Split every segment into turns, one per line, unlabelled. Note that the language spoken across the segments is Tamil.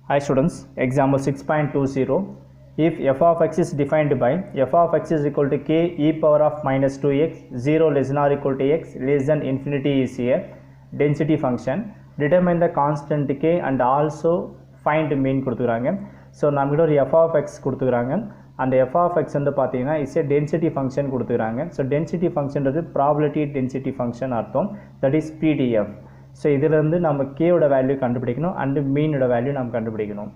Hi students, example 6.20. If f of x is defined by f of x is equal to k e power of minus 2x, 0 less than or equal to x less than infinity is a density function. Determine the constant k and also find mean கொடுத்துக்கிறாங்க. ஸோ நம்மகிட்ட ஒரு f of x கொடுத்துக்கிறாங்க. அந்த f of x வந்து பார்த்தீங்கன்னா இஸ் a density function கொடுத்துக்கிறாங்க. ஸோ density functionன்றது probability density function அர்த்தம். That is PDF. ஸோ இதிலிருந்து நம்ம கேயோட வேல்யூ கண்டுபிடிக்கணும் அண்டு மீனோட வேல்யூ நம்ம கண்டுபிடிக்கணும்.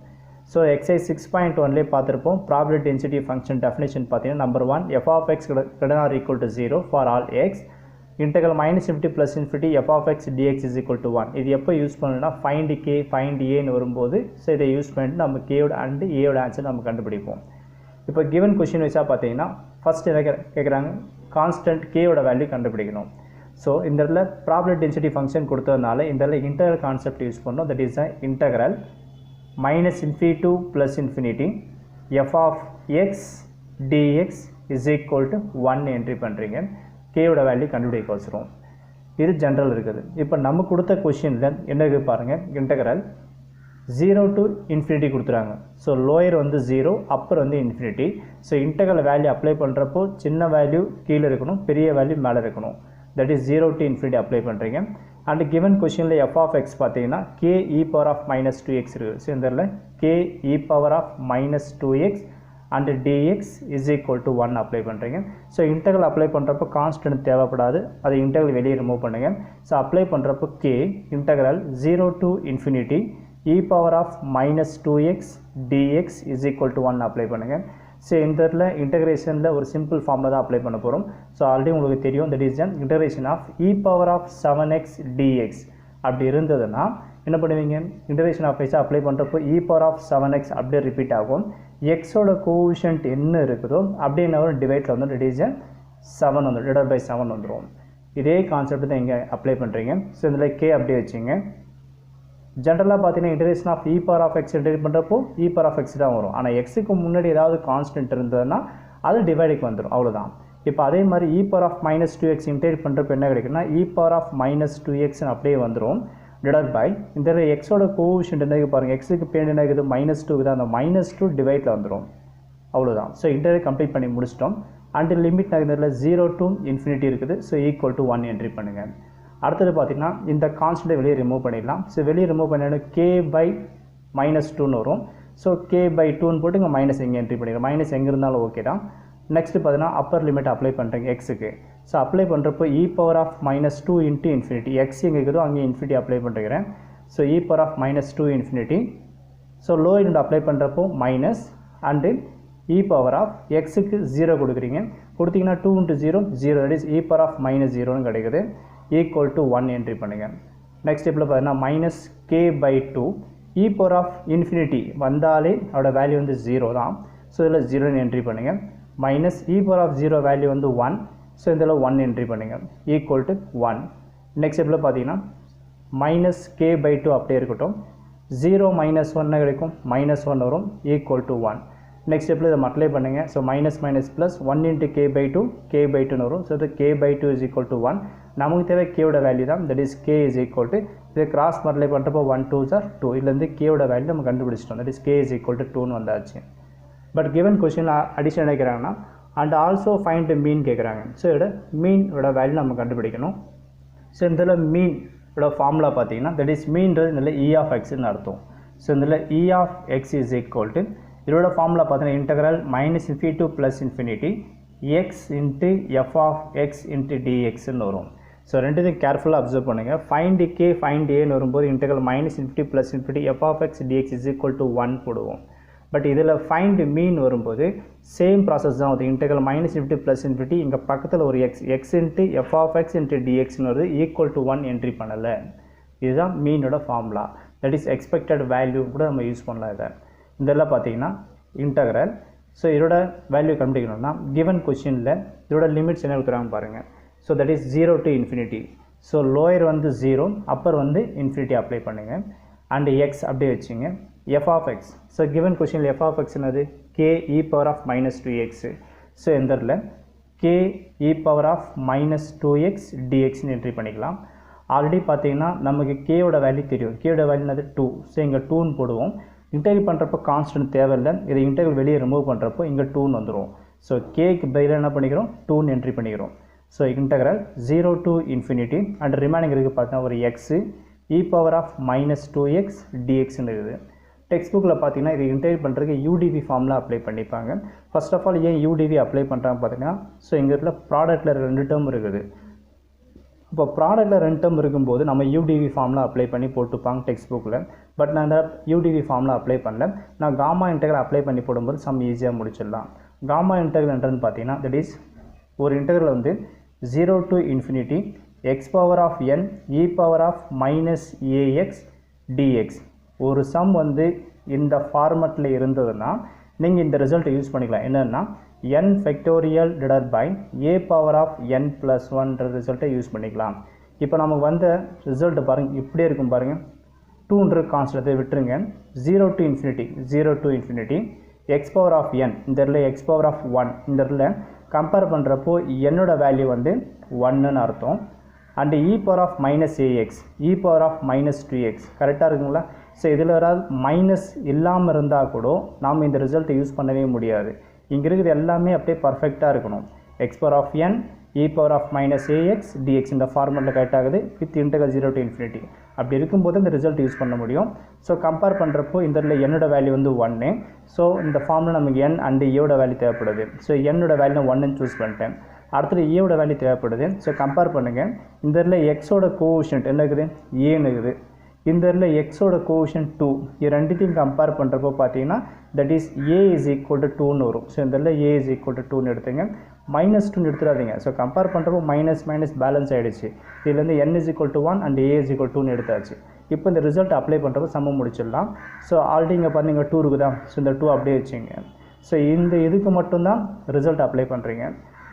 ஸோ எக்ஸைஸ் 6.1லே பார்த்துருப்போம் ப்ராபபிலிட்டி டென்சிட்டி ஃபங்க்ஷன் டெஃபினேஷன் பார்த்தீங்கன்னா number 1 f of x greater or equal to 0 for all x integral minus infinity plus infinity f of x dx is equal to 1. இது எப்போ யூஸ் பண்ணணும்னா ஃபைண்ட் கே ஃபைண்ட் ஏன்னு வரும்போது ஸோ இதை யூஸ் பண்ணிட்டு நம்ம கேயோட அண்டு ஏயோட ஆன்சர் நம்ம கண்டுபிடிப்போம். இப்போ கிவன் கொஷின் வைஸாக பார்த்தீங்கன்னா ஃபஸ்ட் என்ன கேட்குறாங்க, கான்ஸ்டன்ட் கேயோட வேல்யூ கண்டுபிடிக்கணும். ஸோ இந்த இடத்துல ப்ராபபிலிட்டி டென்சிட்டி ஃபங்க்ஷன் கொடுத்ததுனால இந்த இடத்துல இன்டெக்ரல் கான்செப்ட் யூஸ் பண்ணோம். That is integral minus infinity to plus infinity f of x dx is equal to 1 entry பண்ணுறீங்க. கேயோட வேல்யூ கண்டுபிடிக்க வச்சுருவோம். இது ஜென்ரல் இருக்குது. இப்போ நம்ம கொடுத்த கொஷினில் என்ன இருக்குது பாருங்கள், இன்டெக்ரல் 0 டு இன்ஃபினிட்டி கொடுத்துறாங்க. ஸோ லோயர் வந்து 0, அப்பர் வந்து இன்ஃபினிட்டி. ஸோ இன்டெக்ரல் வேல்யூ அப்ளை பண்ணுறப்போ சின்ன வேல்யூ கீழே இருக்கணும், பெரிய வேல்யூ மேலே இருக்கணும். That is 0 to infinity apply பண்ணுறீங்க. அண்ட் கிவன் கொஷினில் எஃப் ஆஃப் எக்ஸ் பார்த்தீங்கன்னா k e power of minus 2x இருக்குது. ஸோ இந்த k e power of minus 2x and dx is equal to 1 apply பண்ணுறீங்க. ஸோ இன்டெக்ரல் அப்ளை பண்ணுறப்போ கான்ஸ்டன்ட் தேவைப்படாது, அது இன்டெக்ரல் வெளியே ரிமூவ் பண்ணுங்கள். ஸோ அப்ளை பண்ணுறப்போ k integral 0 to infinity e power of minus 2x dx is equal to 1 apply பண்ணுங்கள். ஸோ இந்த இடத்துல இன்டெகிரேஷனில் ஒரு சிம்பிள் ஃபார்மில் தான் அப்ளை பண்ண போகிறோம். ஸோ ஆல்ரெடி உங்களுக்கு தெரியும், that is an integration of e power of 7x dx. அப்படி இருந்ததுன்னா என்ன பண்ணுவீங்க, இன்டெகிரேஷன் ஆஃப் எக்ஸை அப்ளை பண்ணுறப்போ இ பவர் ஆஃப் 7x அப்படியே ரிப்பீட் ஆகும். எக்ஸோட கோஷன்ட் என்ன இருக்குதோ அப்படியே என்ன டிவைட்டில் வந்து தட் இஸ் 7 வந்து டிவைட் பை 7 வந்துடும். இதே கான்செப்ட் தான் இங்கே அப்ளை பண்ணுறீங்க. ஸோ இதில் கே அப்படியே வச்சுங்க. ஜென்ரலாக பார்த்தீங்கன்னா integration of e power of x integrate பண்ணுறப்போ இ பவர் ஆஃப் எக்ஸ் தான் வரும். ஆனால் எக்ஸுக்கு முன்னாடி ஏதாவது கான்ஸ்டன்ட் இருந்ததுன்னா அது டிவைடுக்கு வந்துடும், அவ்வளோதான். இப்போ அதே மாதிரி e power of minus 2x integrate பண்ணுறப்போ என்ன கிடைக்குன்னா e power of minus 2x அப்படியே வந்துடும் டிவைட் பை இந்த எக்ஸோட கோஷன்ட் என்ன பாருங்கள், எக்ஸுக்கு பேண்ட் என்ன இருக்குது மைனஸ் 2 தான், அந்த மைனஸ் 2 டிவைட்டில் வந்துடும், அவ்வளோதான். ஸோ இன்டெகிரேட் கம்ப்ளீட் பண்ணி முடிச்சிட்டோம். அண்ட் லிமிட் இதில் 0 to infinity இருக்குது. ஸோ ஈக்குவல் டு 1 என்ட்ரி பண்ணுங்கள். அடுத்தது பார்த்திங்கன்னா இந்த கான்ஸ்டன்ட்டை வெளியே ரிமூவ் பண்ணிடலாம். ஸோ வெளியே ரிமூவ் பண்ணினா கே பை மைனஸ் 2ன்னு வரும். ஸோ கே பை 2ன்னு போட்டு இங்கே மைனஸ் எங்கே என்ட்ரி பண்ணிடுறோம். மைனஸ் எங்கே இருந்தாலும் ஓகே தான். நெக்ஸ்ட்டு பார்த்தீங்கன்னா அப்பர் லிமிட் அப்ளை பண்ணுறீங்க எக்ஸுக்கு. ஸோ அப்ளை பண்ணுறப்போ e power of minus 2 into infinity, x எங்கே இருக்குதோ அங்கே இன்ஃபினிட்டி அப்ளை பண்ணுறேன். So e power of minus 2 infinity. So low limit apply பண்ணுறப்போ minus and e power of எக்ஸுக்கு 0 கொடுக்குறீங்க. கொடுத்தீங்கன்னா 2 into 0 0, that is e power of minus 0ன்னு கிடைக்குது. ஈக்குவல் டு 1 என்ட்ரி பண்ணுங்கள். நெக்ஸ்ட் ஸ்டெப்பில் பார்த்தீங்கன்னா minus k by 2 e power of infinity வந்தாலே அதோட வேல்யூ வந்து 0 தான். ஸோ இதில் 0ன்னு என்ட்ரி பண்ணுங்கள். Minus e power of 0 value வந்து 1. ஸோ இதில் 1 என்ட்ரி பண்ணுங்கள். Equal to 1. நெக்ஸ்ட் ஸ்டெப்பில் பார்த்தீங்கன்னா மைனஸ் கே பை 2 அப்படியே இருக்கட்டும். 0 மைனஸ் 1 கிடைக்கும், மைனஸ் 1 வரும். Equal to 1. நெக்ஸ்ட் ஸ்டெப்பில் இதை அப்ளை பண்ணுங்கள். So minus minus plus 1 into k by 2 k by 2ன்னு வரும். ஸோ இது k by 2 is equal to 1. நமக்கு தேவை கேயோட வேல்யூ தான், that is k is equal to இது கிராஸ் மல்டிப்ளை பண்ணுறப்போ 1 2 சார் 2. இதுலேருந்து கேயோட வேல்யூ நம்ம கண்டுபிடிச்சிட்டோம். That is k is equal to 2ன்னு வந்தாச்சு. பட் கிவன் கொஸ்டின் அடிஷன் நினைக்கிறாங்கன்னா அண்ட் ஆல்சோ ஃபைண்ட் மீன் கேட்குறாங்க. ஸோ இதோட மீனோட வேல்யூ நம்ம கண்டுபிடிக்கணும். ஸோ இதில் மீனோட ஃபார்முலா பார்த்தீங்கன்னா தட் இஸ் மீன்றது இதில் இ ஆஃப் எக்ஸ்ன்னு அர்த்தம். ஸோ இதில் E of X is equal to இதோட ஃபார்முலா பார்த்தீங்கன்னா integral minus infinity to plus infinity x into f of x into டிஎக்ஸ்ன்னு வரும். ஸோ ரெண்டுத்தையும் கேர்ஃபுல்லாக அப்சர்வ் பண்ணுங்கள். ஃபைண்ட் கே ஃபைண்ட் ஏன்னு வரும்போது integral minus infinity plus infinity f of x dx is equal to 1 போடுவோம். பட் இதில் ஃபைண்ட் மீன் வரும்போது சேம் ப்ராசஸ் தான் வருது. Integral minus infinity plus infinity இங்கே பக்கத்தில் ஒரு x into f of x into டிஎக்ஸ்னு வருது. ஈக்குவல் டு 1 என்ட்ரி பண்ணலை. இதுதான் மீனோட formula. That is expected value கூட நம்ம யூஸ் பண்ணலாம். இதை இதெல்லாம் பார்த்தீங்கன்னா இன்டெக்ரல். ஸோ இதோட வேல்யூ கண்டுபிடிக்கணும்னா கிவன் கொஷினில் இதோட லிமிட்ஸ் என்ன கொடுக்குறாங்க பாருங்கள். So that is 0 to infinity. So lower வந்து 0, அப்பர் வந்து இன்ஃபினிட்டி அப்ளை பண்ணுங்கள். அண்டு எக்ஸ் அப்படியே வச்சுங்க. F of x. So given கொஷினில் எஃப் ஆஃப் எக்ஸ் என்னது k e power of minus 2x. So இந்த k e power of minus 2x டிஎக்ஸ்ன்னு என்ட்ரி பண்ணிக்கலாம். ஆல்ரெடி பார்த்தீங்கன்னா நமக்கு கேயோட வேல்யூ தெரியும். கேயோட வேல்யூ என்னது 2. ஸோ இங்கே 2ன்னு போடுவோம். இன்டெகிரேட் பண்ணுறப்போ கான்ஸ்டன்ட் தேவையில்லை. இதை இன்டெகிரல் வெளியே ரிமூவ் பண்ணுறப்போ இங்கே 2ன்னு வந்துடும். ஸோ கேக்கு பதிலாக என்ன பண்ணிக்கிறோம், 2ன்னு என்ட்ரி பண்ணிக்கிறோம். So integral 0 to infinity and remaining இருக்குது பார்த்தீங்கன்னா ஒரு x e power of minus 2x dxன்னு இருக்குது. டெக்ஸ்ட் புக்கில் பார்த்தீங்கன்னா இது இன்டெகிரேட் பண்ணுறதுக்கு யூடிவி ஃபார்மில் அப்ளை பண்ணிப்பாங்க. ஃபர்ஸ்ட் ஆஃப் ஆல் ஏன் யூடிவி அப்ளை பண்ணுறாங்க பார்த்தீங்கன்னா, ஸோ எங்கள் இடத்துல ப்ராடக்ட்டில் 2 டேர்ம் இருக்குது. இப்போ ப்ராடக்ட்டில் 2 டேர்ம் இருக்கும்போது நம்ம யூடிவி ஃபார்மில் அப்ளை பண்ணி போட்டுப்பாங்க டெக்ஸ்ட் புக்கில். பட் நான் அந்த யூடிவி ஃபார்மில் அப்ளை பண்ணல. நான் காமா இன்டெகிரல் அப்ளை பண்ணி போடும்போது சம் ஈஸியாக முடிச்சிடலாம். காமா இன்டெகிரல் என்றன்னு பார்த்தீங்கன்னா தட் இஸ் ஒரு இன்டெகிரல் வந்து 0 to infinity x power of n e power of minus ax dx. ஒரு சம் வந்து இந்த ஃபார்மட்டில் இருந்ததுன்னா நீங்கள் இந்த ரிசல்ட்டை யூஸ் பண்ணிக்கலாம். என்னென்னா n factorial divided by a power of n plus 1 ரிசல்ட்டை யூஸ் பண்ணிக்கலாம். இப்போ நமக்கு வந்த ரிசல்ட்டை பாருங்கள், இப்படியே இருக்கும் பாருங்கள். 200 கான்ஸ்டன்ட்டை விட்டுருங்க. 0 to infinity x power of n, இந்த இடத்துல x power of 1, இந்த இடத்துல கம்பேர் பண்ணுறப்போ என்னோட வேல்யூ வந்து 1ன்னு அர்த்தம். And e power of minus ax, e power of minus 2x கரெக்டாக இருக்குங்களா? ஸோ இதில் ஏதாவது மைனஸ் இல்லாமல் இருந்தால் கூட நாம் இந்த ரிசல்ட்டை யூஸ் பண்ணவே முடியாது. இங்கே இருக்கிறது எல்லாமே அப்படியே பர்ஃபெக்டாக இருக்கணும். x power of n e power of minus ax dx இந்த ஃபார்மெட்டில் கரெக்டாகுது வித் இன்டெகிரல் 0 to infinity. அப்படி இருக்கும்போது இந்த ரிசல்ட் யூஸ் பண்ண முடியும். ஸோ கம்பேர் பண்ணுறப்போ இந்த இதில் என்னோட வேல்யூ வந்து 1. ஸோ இந்த ஃபார்மில் நமக்கு n அண்டு ஏவோட வேல்யூ தேவைப்படுது. ஸோ என்னோட வேல்யூ 1ன்னு சூஸ் பண்ணிட்டேன். அடுத்தது ஏவோட வேல்யூ தேவைப்படுது. ஸோ கம்பேர் பண்ணுங்கள். இந்த இதில் எக்ஸோட கோஷன்ட் என்ன இருக்குது, ஏன்னு இருக்குது. இந்த இதில் எக்ஸோட கோஷன்ட் 2. இது ரெண்டுத்தையும் கம்பேர் பண்ணுறப்போ பார்த்தீங்கன்னா that is a is equal to 2ன்னு வரும். ஸோ இந்த இதில் ஏ இஸ் ஈக்குவல் டு 2ன்னு எடுத்துங்க. -2 எடுத்துடாதீங்க. ஸோ கம்பேர் பண்ணுறப்போ மைனஸ் பேலன்ஸ் ஆகிடுச்சு. இதுலேருந்து n is equal to 1 and a is equal 2ன்னு எடுத்தாச்சு. இப்போ இந்த ரிசல்ட் அப்ளை பண்ணுறப்போ சம்ம முடிச்சிடலாம். ஸோ ஆல்ரெடி இங்கே பார்த்தீங்க 2 இருக்குதா? ஸோ இந்த 2 அப்படியே வச்சுங்க. ஸோ இந்த இதுக்கு மட்டும்தான் ரிசல்ட் அப்ளை பண்ணுறீங்க.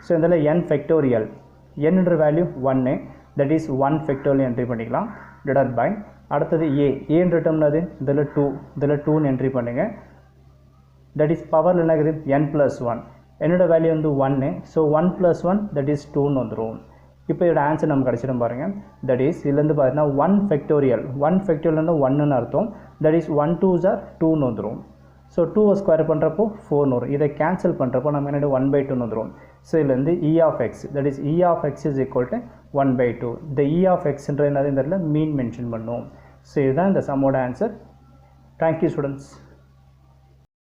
ஸோ இதில் n ஃபேக்டோரியல், nன்ற value 1, that is 1 factorial entry பண்ணிக்கலாம். டிவைடட் பை அடுத்தது ஏன்ற டேர்ம் அது இதில் 2, இதில் 2ன்னு என்ட்ரி பண்ணுங்கள். தட் இஸ் பவரில் என்ன இருக்குது, n plus 1. என்னோட வேல்யூ வந்து 1. ஸோ 1 plus 1 தட் இஸ் 2ன்னு வந்துடும். இப்போ இதோட ஆன்சர் நம்ம கிடச்சிடும் பாருங்கள். தட் இஸ் இதுலேருந்து பார்த்தீங்கன்னா 1 ஃபேக்டோரியல், 1 ஃபேக்டோரியல் 1ன்னு அர்த்தம். தட் இஸ் 1 2s are 2ன்னு வந்துடும். ஸோ 2 ஸ்கொயர் பண்ணுறப்போ 4ன்னு வரும். இதை கேன்சல் பண்ணுறப்போ நம்ம என்ன 1/2ன்னு வந்துடும். ஸோ இதுலேருந்து e of x, that is e of x is equal to 1/2. இந்த e of xன்ற என்னது இந்த இடத்துல மீன் மென்ஷன் பண்ணும். ஸோ இதுதான் இந்த சம்மோட ஆன்சர். Thank you students.